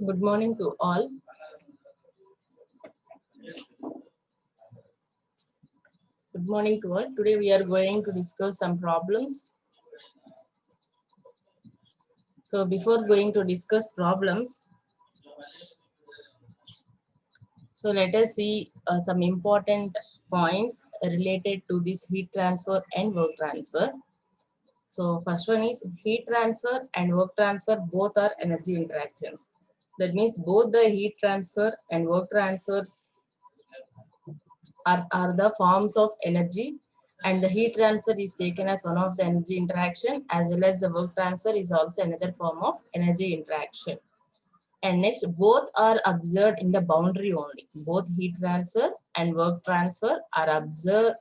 Good morning to all. Good morning to all. Today we are going to discuss some problems. So before going to discuss problems, so let us see some important points related to this heat transfer and work transfer. So first one is heat transfer and work transfer both are energy interactions. That means both the heat transfer and work transfers are the forms of energy, and the heat transfer is taken as one of the energy interaction, as well as the work transfer is also another form of energy interaction. And next, both are observed in the boundary only. Both heat transfer and work transfer are observed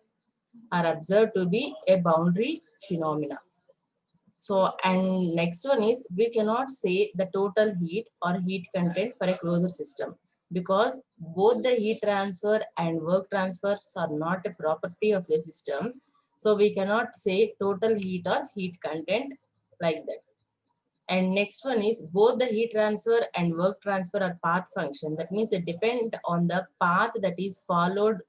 to be a boundary phenomena. So, and next one is we cannot say the total heat or heat content for a closed system, because both the heat transfer and work transfers are not a property of the system. So we cannot say total heat or heat content like that. And next one is both the heat transfer and work transfer are path function. That means they depend on the path that is followed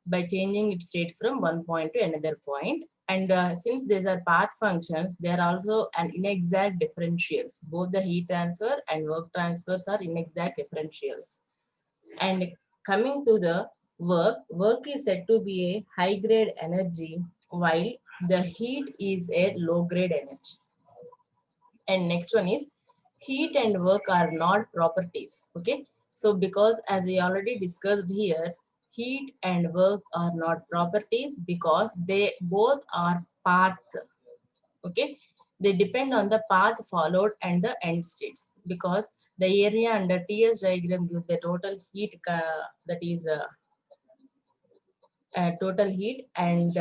by changing its state from one point to another point. And since these are path functions, they are also an inexact differentials. Both the heat transfer and work transfers are inexact differentials. And coming to the work is said to be a high grade energy, while the heat is a low grade energy. And next one is heat and work are not properties. Okay, so because as we already discussed here, heat and work are not properties because they both are paths. Okay, they depend on the path followed and the end states, because the area under TS diagram gives the total heat, that is total heat, and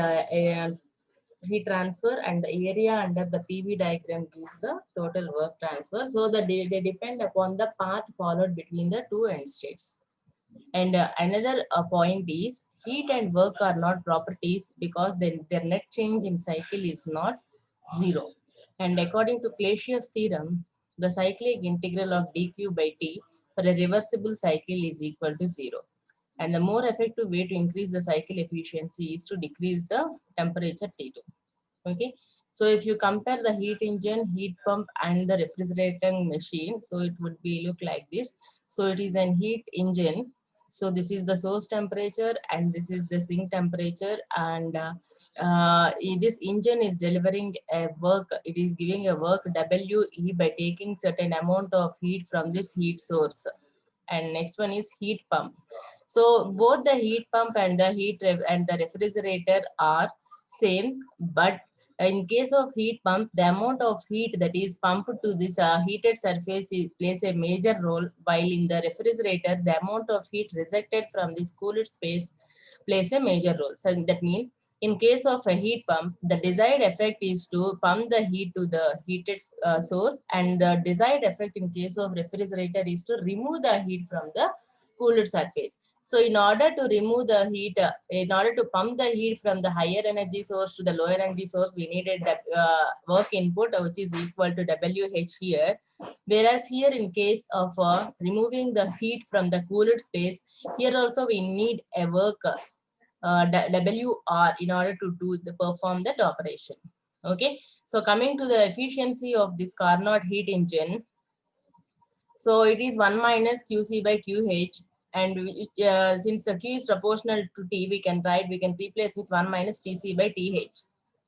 heat transfer, and the area under the PV diagram gives the total work transfer. So they depend upon the path followed between the two end states. And another point is heat and work are not properties because their net change in cycle is not zero. And according to Clausius theorem, the cyclic integral of dq by t for a reversible cycle is equal to zero. And the more effective way to increase the cycle efficiency is to decrease the temperature T2. Okay, so if you compare the heat engine, heat pump, and the refrigerating machine, so it would be look like this. So it is an heat engine. So this is the source temperature and this is the sink temperature, and this engine is delivering a work. It is giving a work WE by taking certain amount of heat from this heat source. And next one is heat pump. So both the heat pump and the refrigerator are same, but in case of heat pump, the amount of heat that is pumped to this heated surface plays a major role, while in the refrigerator, the amount of heat rejected from this cooled space plays a major role. So that means in case of a heat pump, the desired effect is to pump the heat to the heated source, and the desired effect in case of refrigerator is to remove the heat from the cooled surface. So in order to remove the heat, in order to pump the heat from the higher energy source to the lower energy source, we needed that work input, which is equal to WH here. Whereas here in case of removing the heat from the cooled space, here also we need a work WR in order to perform that operation. Okay, so coming to the efficiency of this Carnot heat engine, so it is 1 minus QC by QH, and since the Q is proportional to T, we can replace with 1 minus TC by TH.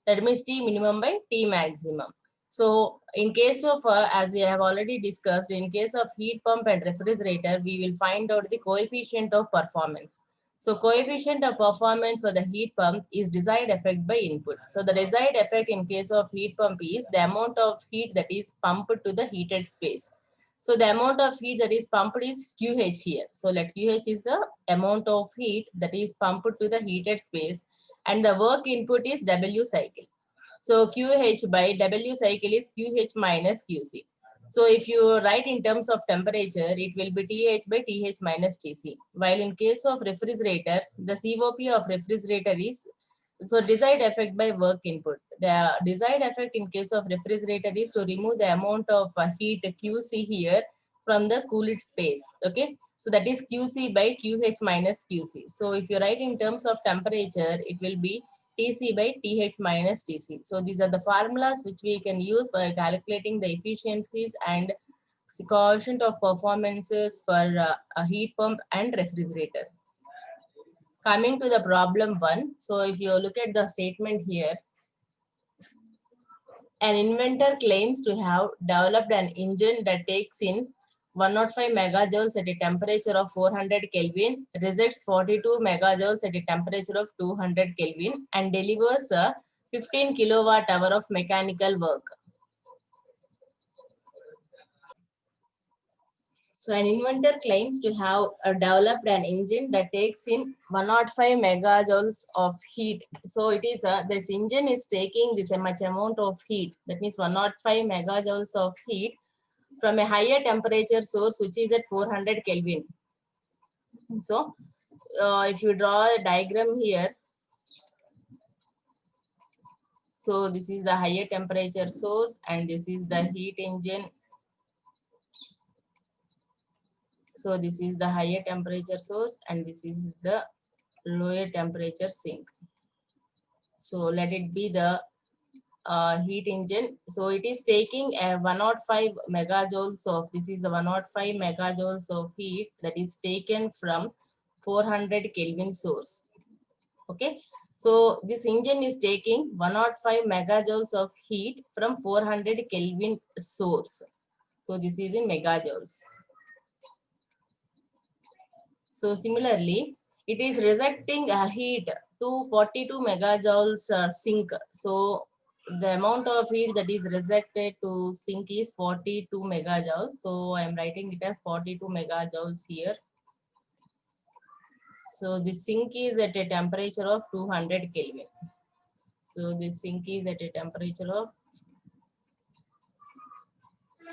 That means T minimum by T maximum. So in case of, as we have already discussed, in case of heat pump and refrigerator, we will find out the coefficient of performance. So coefficient of performance for the heat pump is desired effect by input. So the desired effect in case of heat pump is the amount of heat that is pumped to the heated space. So the amount of heat that is pumped is QH here. So let QH is the amount of heat that is pumped to the heated space, and the work input is W cycle. So QH by W cycle is QH minus QC. So if you write in terms of temperature, it will be TH by TH minus TC. While in case of refrigerator, the COP of refrigerator is, so desired effect by work input. The desired effect in case of refrigerator is to remove the amount of heat QC here from the cooled space. Okay, so that is QC by QH minus QC. So if you write in terms of temperature, it will be TC by TH minus TC. So these are the formulas which we can use for calculating the efficiencies and coefficient of performances for a heat pump and refrigerator. Coming to the problem 1. So if you look at the statement here, an inventor claims to have developed an engine that takes in 105 megajoules at a temperature of 400 Kelvin, rejects 42 megajoules at a temperature of 200 Kelvin, and delivers a 15 kilowatt hour of mechanical work. So an inventor claims to have developed an engine that takes in 105 megajoules of heat. So it is this engine is taking this much amount of heat. That means 105 megajoules of heat from a higher temperature source, which is at 400 Kelvin. So if you draw a diagram here, so this is the higher temperature source and this is the heat engine. So this is the higher temperature source and this is the lower temperature sink. So let it be the heat engine. So it is taking a 105 megajoules of, this is the 105 megajoules of heat that is taken from 400 Kelvin source. Okay, so this engine is taking 105 megajoules of heat from 400 Kelvin source. So this is in megajoules. So similarly, it is rejecting a heat to 42 megajoules sink. So the amount of heat that is rejected to sink is 42 megajoules. So I am writing it as 42 megajoules here. So the sink is at a temperature of 200 Kelvin. So the sink is at a temperature of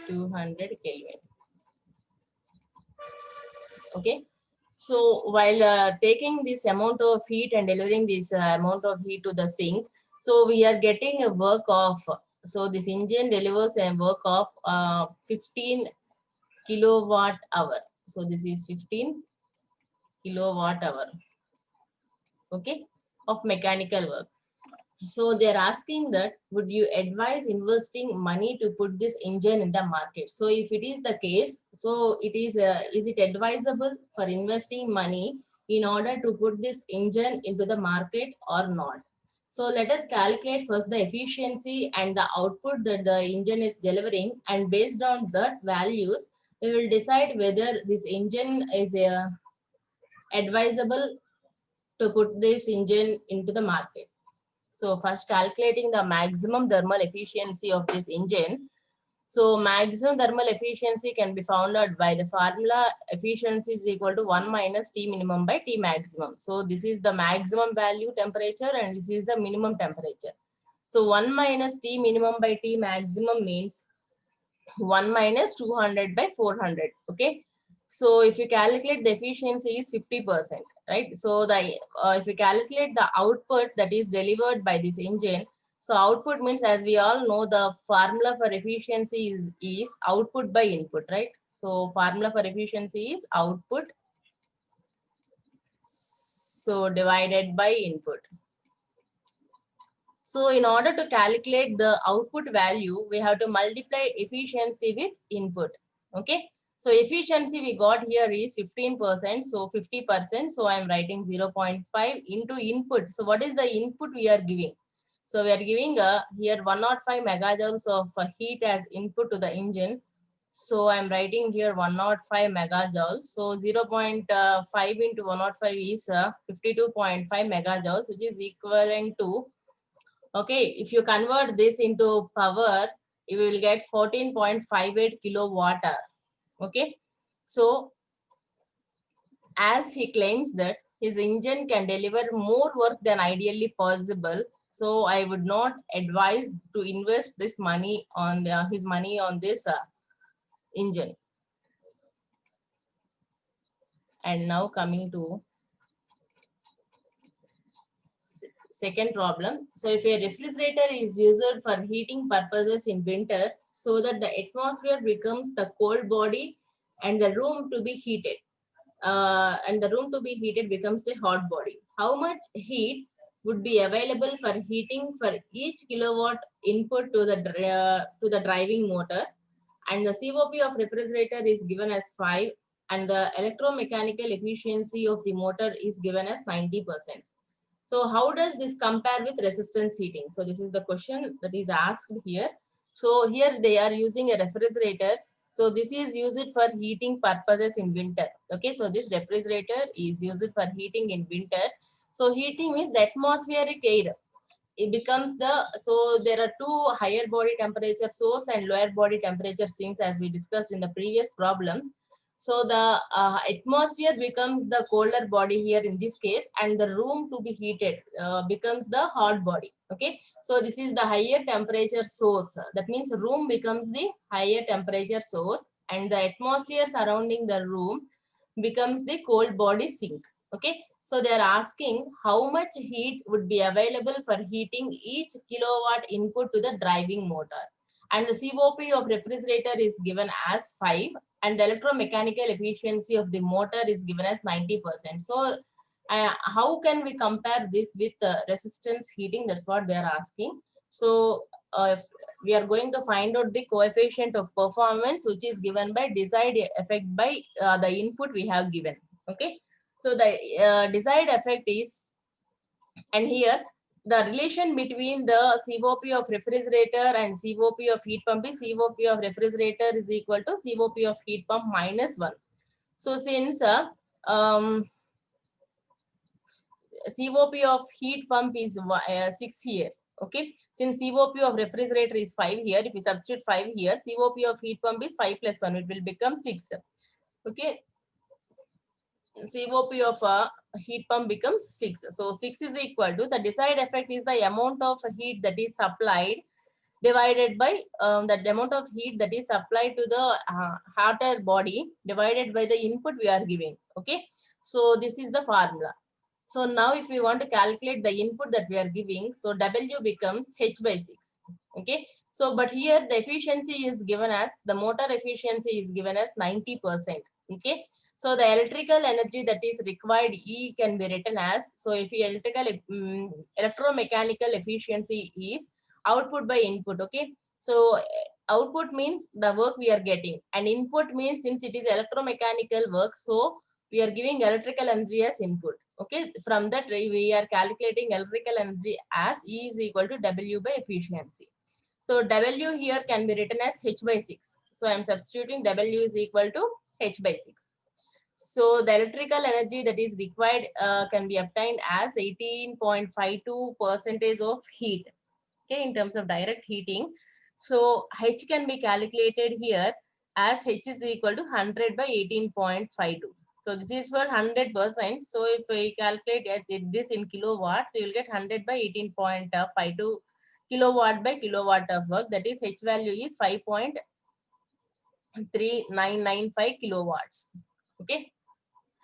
200 Kelvin. Okay. So while taking this amount of heat and delivering this amount of heat to the sink, so we are getting a work of, so this engine delivers a work of 15 kilowatt hour. So this is 15 kilowatt hour, okay, of mechanical work. So they're asking that, would you advise investing money to put this engine in the market? So if it is the case, so is it advisable for investing money in order to put this engine into the market or not? So let us calculate first the efficiency and the output that the engine is delivering, and based on that values, we will decide whether this engine is advisable to put this engine into the market. So first calculating the maximum thermal efficiency of this engine. So maximum thermal efficiency can be found out by the formula efficiency is equal to 1 minus T minimum by T maximum. So this is the maximum value temperature and this is the minimum temperature. So 1 minus T minimum by T maximum means 1 minus 200 by 400. Okay. So if you calculate the efficiency is 50%, right? So the if you calculate the output that is delivered by this engine, so output means, as we all know, the formula for efficiency is output by input, right? So formula for efficiency is output, so divided by input. So in order to calculate the output value, we have to multiply efficiency with input. Okay. So efficiency we got here is 15%. So 50%. So I am writing 0.5 into input. So what is the input we are giving? So we are giving here 105 megajoules of heat as input to the engine. So I'm writing here 105 megajoules. So 0.5 into 105 is 52.5 megajoules, which is equivalent to, okay, if you convert this into power, you will get 14.58 kilowatt hour. Okay, so as he claims that his engine can deliver more work than ideally possible, so I would not advise to invest this money on his money on this engine. And now coming to second problem. So if a refrigerator is used for heating purposes in winter, so that the atmosphere becomes the cold body and the room to be heated, becomes the hot body. How much heat would be available for heating for each kilowatt input to the driving motor? And the COP of refrigerator is given as 5, and the electromechanical efficiency of the motor is given as 90%. So how does this compare with resistance heating? So this is the question that is asked here. So here they are using a refrigerator. So this is used for heating purposes in winter. Okay, so this refrigerator is used for heating in winter. So heating means the atmospheric air. It becomes so there are two higher body temperature source and lower body temperature sinks, as we discussed in the previous problem. So the atmosphere becomes the colder body here in this case, and the room to be heated becomes the hot body. Okay, so this is the higher temperature source. That means room becomes the higher temperature source, and the atmosphere surrounding the room becomes the cold body sink. Okay, so they are asking how much heat would be available for heating each kilowatt input to the driving motor. And the COP of refrigerator is given as 5, and the electromechanical efficiency of the motor is given as 90%. So how can we compare this with resistance heating? That's what they are asking. So if we are going to find out the coefficient of performance, which is given by desired effect by the input we have given. Okay, so the desired effect is, and here the relation between the COP of refrigerator and COP of heat pump is COP of refrigerator is equal to COP of heat pump minus 1. So since COP of heat pump is 6 here. Okay, since COP of refrigerator is 5 here, if we substitute 5 here, COP of heat pump is 5 plus 1, it will become 6. Okay, COP of heat pump becomes 6. So 6 is equal to the desired effect is the amount of heat that is supplied divided by the amount of heat that is supplied to the hotter body divided by the input we are giving. Okay, so this is the formula. So now if we want to calculate the input that we are giving, so W becomes H by 6. Okay, so but here the efficiency is given as, the motor efficiency is given as 90%. Okay, so the electrical energy that is required E can be written as, so if electromechanical efficiency is output by input. Okay, so output means the work we are getting, and input means since it is electromechanical work, so we are giving electrical energy as input. Okay, from that we are calculating electrical energy as E is equal to W by efficiency. So W here can be written as H by 6. So I am substituting W is equal to H by 6. So the electrical energy that is required can be obtained as 18.52% of heat. Okay, in terms of direct heating. So H can be calculated here as H is equal to 100 by 18.52. So this is for 100%. So if we calculate this in kilowatts, we will get 100 by 18.52 kilowatt by kilowatt of work. That is H value is 5.3995 kilowatts. Okay.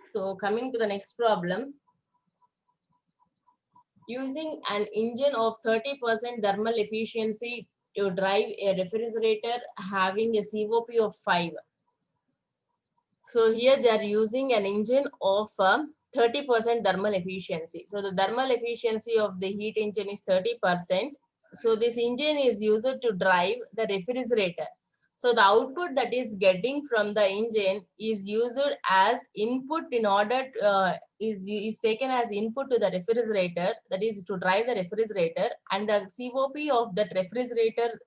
So coming to the next problem. Using an engine of 30% thermal efficiency to drive a refrigerator having a COP of 5. So here they are using an engine of 30% thermal efficiency. So the thermal efficiency of the heat engine is 30%. So this engine is used to drive the refrigerator. So the output that is getting from the engine is used as input in order to, is taken as input to the refrigerator, that is to drive the refrigerator, and the COP of that refrigerator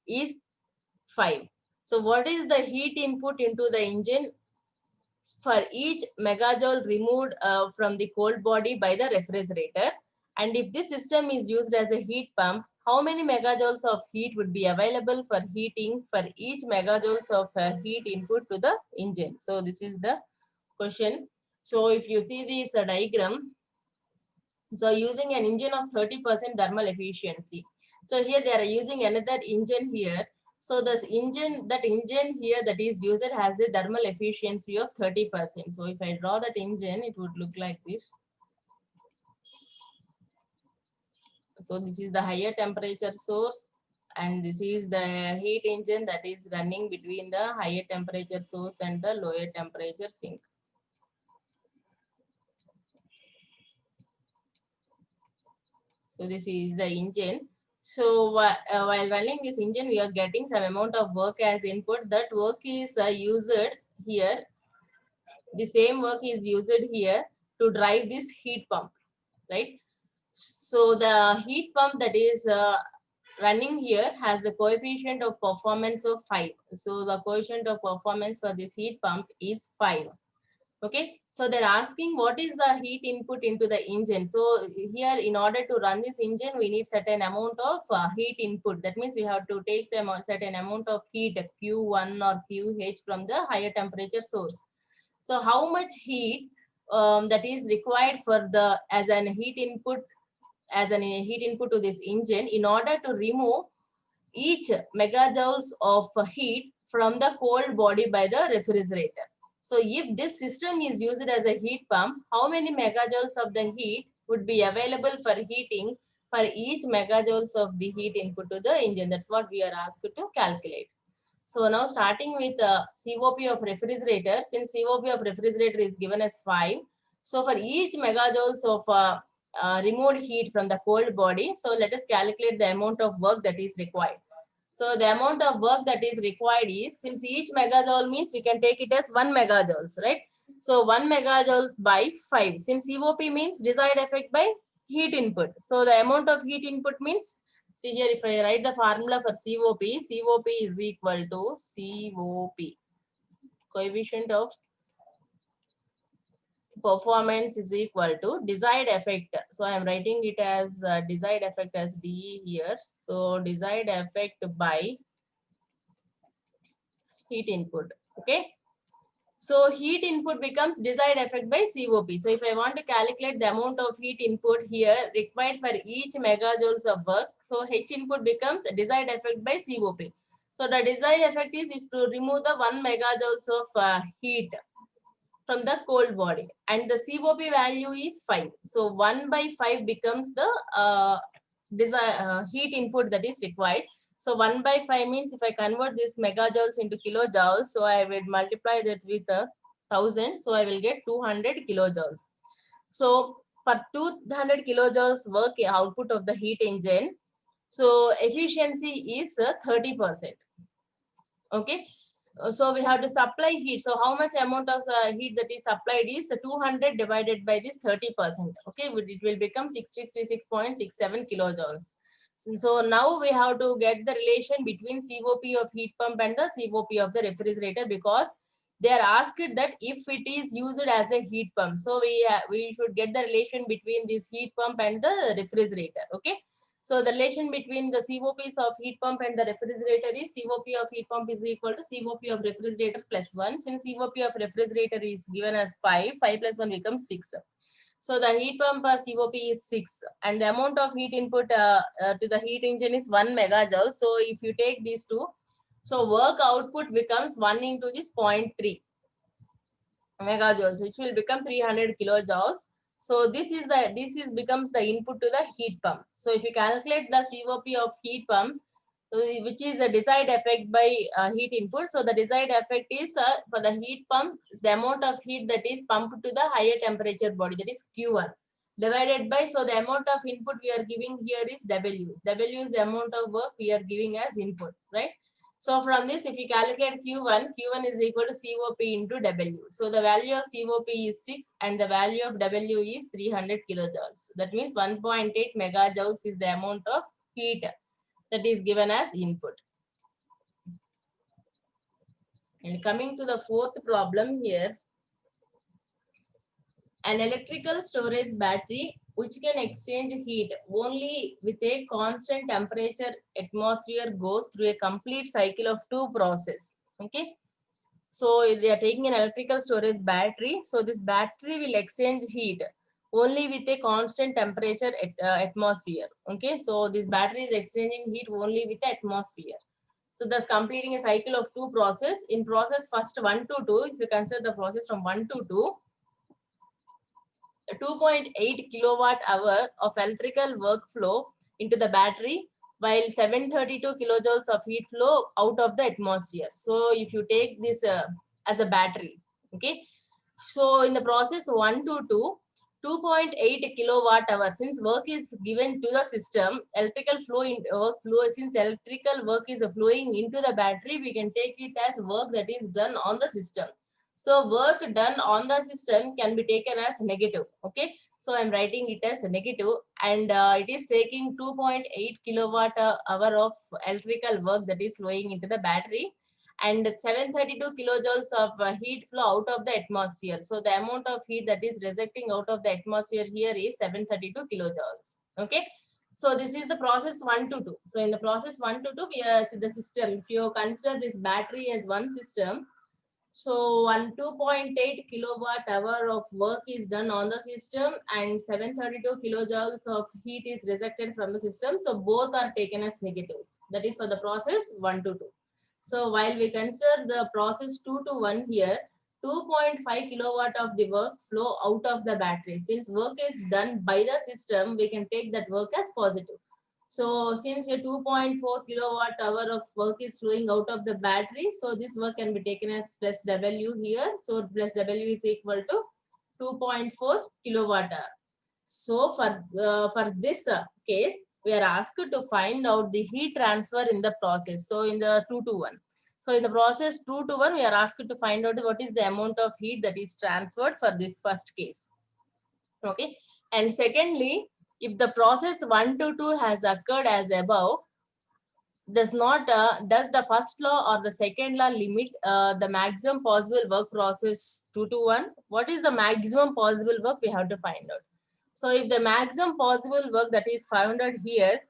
is 5. So what is the heat input into the engine for each megajoule removed from the cold body by the refrigerator? And if this system is used as a heat pump, how many megajoules of heat would be available for heating for each megajoules of heat input to the engine? So this is the question. So if you see this diagram, so using an engine of 30% thermal efficiency. So here they are using another engine here. So this engine, that engine here that is used has a thermal efficiency of 30%. So if I draw that engine, it would look like this. So this is the higher temperature source, and this is the heat engine that is running between the higher temperature source and the lower temperature sink. So this is the engine. So while running this engine, we are getting some amount of work as input. That work is used here. The same work is used here to drive this heat pump, right? So the heat pump that is running here has the coefficient of performance of 5. So the coefficient of performance for this heat pump is 5. Okay, so they're asking what is the heat input into the engine. So here, in order to run this engine, we need certain amount of heat input. That means we have to take some certain amount of heat, Q1 or QH, from the higher temperature source. So how much heat that is required for the as an heat input to this engine in order to remove each megajoules of heat from the cold body by the refrigerator. So if this system is used as a heat pump, how many megajoules of the heat would be available for heating for each megajoules of the heat input to the engine? That's what we are asked to calculate. So now starting with COP of refrigerator, since COP of refrigerator is given as 5, so for each megajoules of removed heat from the cold body, so let us calculate the amount of work that is required. So the amount of work that is required is, since each megajoule means we can take it as 1 megajoules, right? So 1 megajoules by 5. Since COP means desired effect by heat input. So the amount of heat input means, see here, if I write the formula for COP, COP is equal to COP, coefficient of performance, is equal to desired effect. So I am writing it as desired effect as DE here. So desired effect by heat input. Okay. So heat input becomes desired effect by COP. So if I want to calculate the amount of heat input here required for each megajoules of work, so H input becomes desired effect by COP. So the desired effect is to remove the 1 megajoules of heat from the cold body, and the COP value is 5. So 1 by 5 becomes the heat input that is required. So 1 by 5 means if I convert this megajoules into kilojoules, so I will multiply that with 1000. So I will get 200 kilojoules. So for 200 kilojoules work output of the heat engine, so efficiency is 30%. Okay. So we have to supply heat. So how much amount of heat that is supplied is 200 divided by this 30%. Okay, it will become 666.67 kilojoules. So now we have to get the relation between COP of heat pump and the COP of the refrigerator, because they are asked that if it is used as a heat pump. So we should get the relation between this heat pump and the refrigerator. Okay. So the relation between the COPs of heat pump and the refrigerator is COP of heat pump is equal to COP of refrigerator plus 1. Since COP of refrigerator is given as 5, 5 plus 1 becomes 6. So the heat pump COP is 6, and the amount of heat input to the heat engine is 1 megajoule. So if you take these two, so work output becomes 1 into this 0.3 megajoules, which will become 300 kilojoules. So this becomes the input to the heat pump. So if you calculate the COP of heat pump, which is a desired effect by heat input. So the desired effect is for the heat pump, the amount of heat that is pumped to the higher temperature body, that is Q1, divided by, so the amount of input we are giving here is W. W is the amount of work we are giving as input, right? So from this, if you calculate Q1 is equal to COP into W. So the value of COP is 6 and the value of W is 300 kilojoules. That means 1.8 megajoules is the amount of heat that is given as input. And coming to the fourth problem here, an electrical storage battery which can exchange heat only with a constant temperature atmosphere goes through a complete cycle of 2 processes. Okay. So they are taking an electrical storage battery. So this battery will exchange heat only with a constant temperature atmosphere. Okay. So this battery is exchanging heat only with the atmosphere. So thus completing a cycle of 2 processes. In process first 1 to 2, if you consider the process from 1 to 2, 2.8 kilowatt hour of electrical workflow into the battery, while 732 kilojoules of heat flow out of the atmosphere. So if you take this as a battery, okay. So in the process 1 to 2, 2.8 kilowatt hour, since work is given to the system, electrical flow in work flow, since electrical work is flowing into the battery, we can take it as work that is done on the system. So work done on the system can be taken as negative. Okay. So I'm writing it as negative, and it is taking 2.8 kilowatt hour of electrical work that is flowing into the battery, and 732 kilojoules of heat flow out of the atmosphere. So the amount of heat that is rejecting out of the atmosphere here is 732 kilojoules. Okay. So this is the process 1 to 2. So in the process 1 to 2, we are the system. If you consider this battery as one system, so 2.8 kilowatt hour of work is done on the system, and 732 kilojoules of heat is rejected from the system. So both are taken as negatives. That is for the process 1 to 2. So while we consider the process 2 to 1 here, 2.5 kilowatt of the work flow out of the battery. Since work is done by the system, we can take that work as positive. So since your 2.4 kilowatt hour of work is flowing out of the battery, so this work can be taken as plus W here. So plus W is equal to 2.4 kilowatt hour. So for this case, we are asked to find out the heat transfer in the process. So in the 2 to 1. So in the process 2 to 1, we are asked to find out what is the amount of heat that is transferred for this first case. Okay. And secondly, if the process 1 to 2 has occurred as above, does the first law or the second law limit the maximum possible work process 2 to 1? What is the maximum possible work? We have to find out. So if the maximum possible work that is found out here,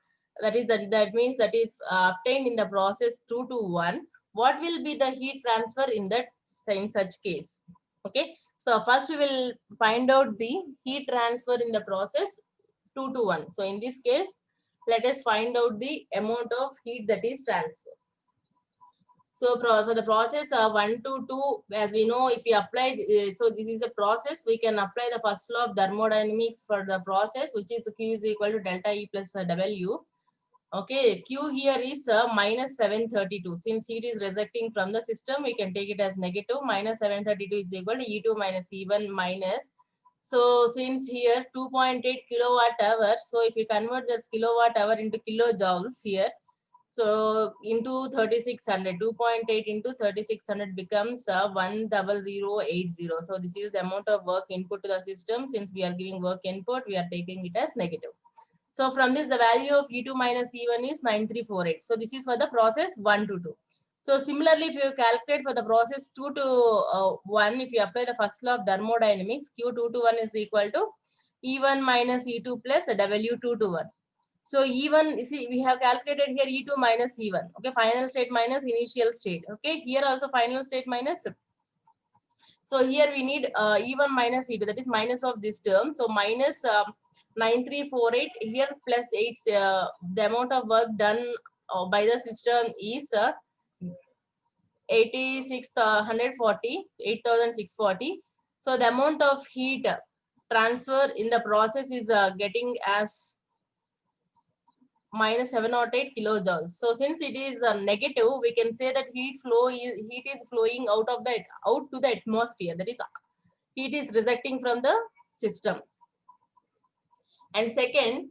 that means that is obtained in the process 2 to 1, what will be the heat transfer in that same such case? Okay. So first we will find out the heat transfer in the process 2 to 1. So in this case, let us find out the amount of heat that is transferred. So for the process 1 to 2, as we know, if we apply, so this is a process, we can apply the first law of thermodynamics for the process, which is Q is equal to delta E plus W. Okay, Q here is minus 732. Since heat is rejecting from the system, we can take it as negative. Minus 732 is equal to E2 minus E1 minus. So since here 2.8 kilowatt hour, so if we convert this kilowatt hour into kilojoules here, so into 3600, 2.8 into 3600 becomes 10080. So this is the amount of work input to the system. Since we are giving work input, we are taking it as negative. So from this, the value of E2 minus E1 is 9348. So this is for the process 1 to 2. So similarly, if you calculate for the process 2 to 1, if you apply the first law of thermodynamics, Q2 to 1 is equal to E1 minus E2 plus W2 to 1. So E1, see, we have calculated here E2 minus E1. Okay, final state minus initial state. Okay, here also final state minus. So here we need E1 minus E2, that is minus of this term. So minus 9348 here plus 8, the amount of work done by the system is 8640, 8640. So the amount of heat transfer in the process is getting as minus 708 kilojoules. So since it is negative, we can say that heat is flowing out to the atmosphere. That is, heat is rejecting from the system. And second,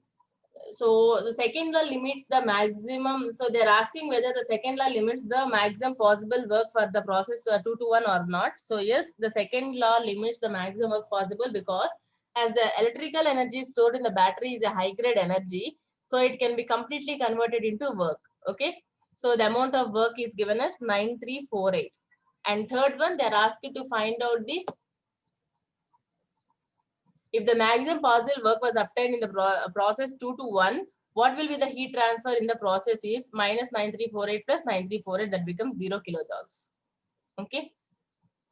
so the second law limits the maximum. So they're asking whether the second law limits the maximum possible work for the process 2 to 1 or not. So yes, the second law limits the maximum work possible, because as the electrical energy stored in the battery is a high grade energy, so it can be completely converted into work. Okay. So the amount of work is given as 9348. And third one, they're asking to find out the, if the maximum possible work was obtained in the process 2 to 1, what will be the heat transfer in the process is minus 9348 plus 9348, that becomes 0 kilojoules. Okay.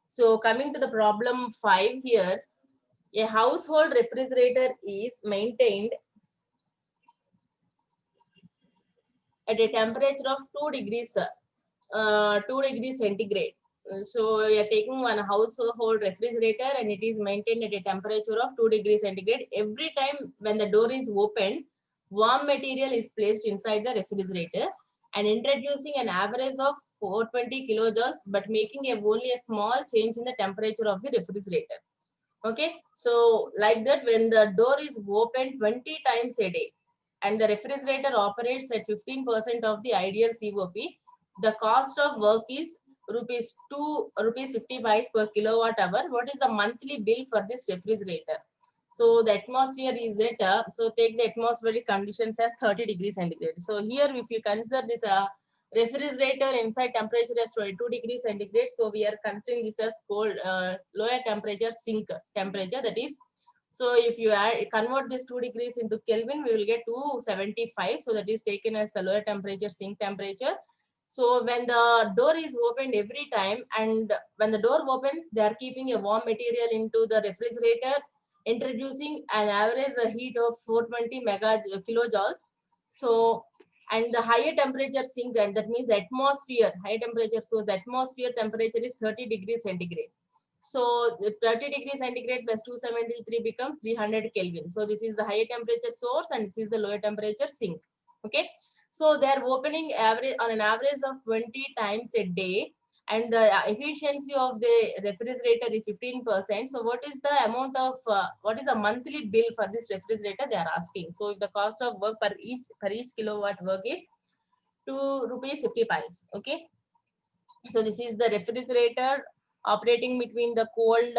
So coming to the problem 5 here, a household refrigerator is maintained at a temperature of 2 degrees centigrade. So we are taking one household refrigerator and it is maintained at a temperature of 2 degrees centigrade. Every time when the door is opened, warm material is placed inside the refrigerator and introducing an average of 420 kilojoules, but making only a small change in the temperature of the refrigerator. Okay, so like that, when the door is opened 20 times a day and the refrigerator operates at 15% of the ideal COP, the cost of work is rupees 50 paise per kilowatt hour. What is the monthly bill for this refrigerator? So the atmosphere is at, so take the atmospheric conditions as 30 degrees centigrade. So here, if you consider this refrigerator inside temperature as 22 degrees centigrade, so we are considering this as cold, lower temperature sink temperature. That is, so if you convert this 2 degrees into Kelvin, we will get 275. So that is taken as the lower temperature sink temperature. So when the door is opened every time, and when the door opens, they are keeping a warm material into the refrigerator, introducing an average heat of 420 kilojoules. So, and the higher temperature sink, and that means the atmosphere, high temperature. So the atmosphere temperature is 30 degrees centigrade. So 30 degrees centigrade plus 273 becomes 300 Kelvin. So this is the higher temperature source and this is the lower temperature sink. Okay. So they are opening average on an average of 20 times a day, and the efficiency of the refrigerator is 15%. So what is the amount of what is the monthly bill for this refrigerator they are asking? So if the cost of work per each kilowatt work is 2 rupees 50 paise. Okay. So this is the refrigerator operating between the cold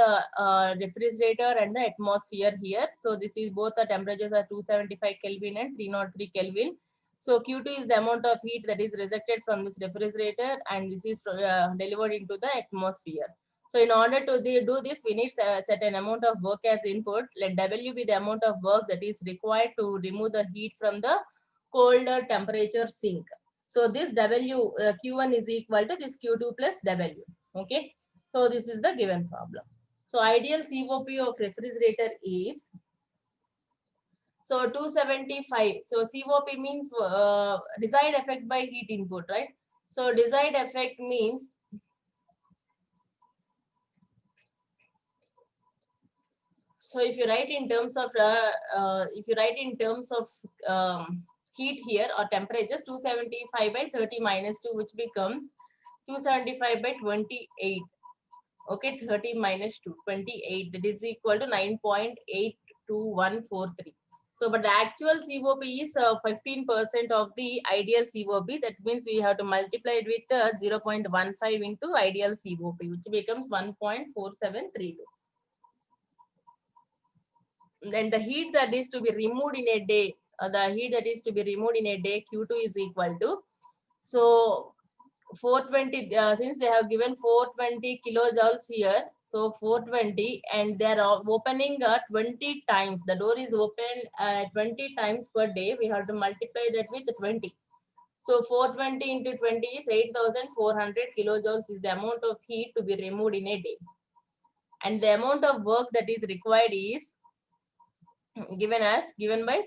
refrigerator and the atmosphere here. So this is both the temperatures are 275 Kelvin and 303 Kelvin. So Q2 is the amount of heat that is rejected from this refrigerator, and this is delivered into the atmosphere. So in order to do this, we need a certain amount of work as input. Let W be the amount of work that is required to remove the heat from the colder temperature sink. So this W Q1 is equal to this Q2 plus W. Okay. So this is the given problem. So ideal COP of refrigerator is, so 275. So COP means desired effect by heat input, right? So desired effect means, so if you write in terms of heat here or temperatures, 275 by 30 minus 2, which becomes 275 by 28. Okay, 30 minus 2, 28. That is equal to 9.82143. So, but the actual COP is 15% of the ideal COP. That means we have to multiply it with 0.15 into ideal COP, which becomes 1.4732. Then the heat that is to be removed in a day, Q2 is equal to, so 420, since they have given 420 kilojoules here, so 420, and they are opening 20 times. The door is open 20 times per day. We have to multiply that with 20. So 420 into 20 is 8,400 kilojoules is the amount of heat to be removed in a day. And the amount of work that is required is given by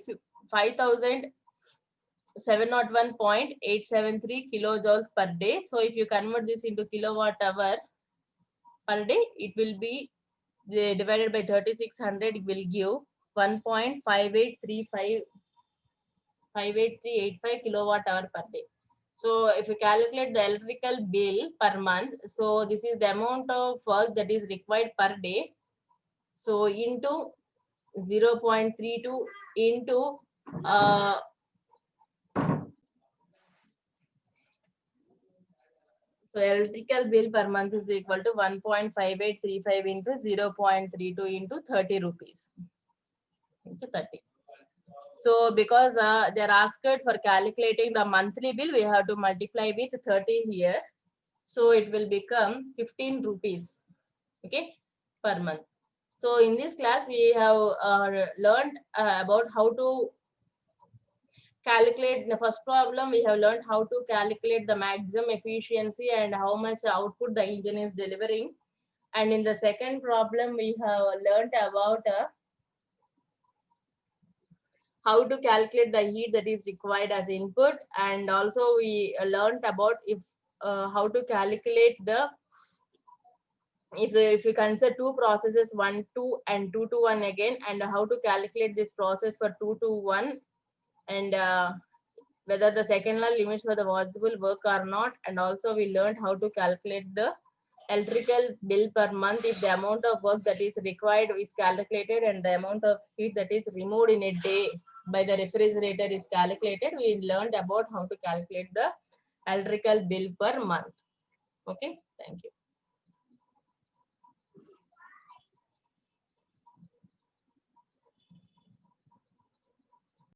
5,701.873 kilojoules per day. So if you convert this into kilowatt hour per day, it will be divided by 3600, it will give 1.5835 kilowatt hour per day. So if you calculate the electrical bill per month, so this is the amount of work that is required per day. So into 0.32 into so electrical bill per month is equal to 1.5835 into 0.32 into 30 rupees. Into 30. So because they're asked for calculating the monthly bill, we have to multiply with 30 here. So it will become 15 rupees, okay, per month. So in this class, we have learned about how to calculate. The first problem, we have learned how to calculate the maximum efficiency and how much output the engine is delivering. And in the second problem, we have learned about how to calculate the heat that is required as input. And also we learned about how to calculate the, if you consider two processes, 1 2 and 2 to 1 again, and how to calculate this process for 2 to 1, and whether the second law limits for the possible work or not. And also we learned how to calculate the electrical bill per month if the amount of work that is required is calculated and the amount of heat that is removed in a day by the refrigerator is calculated. We learned about how to calculate the electrical bill per month. Okay, thank you.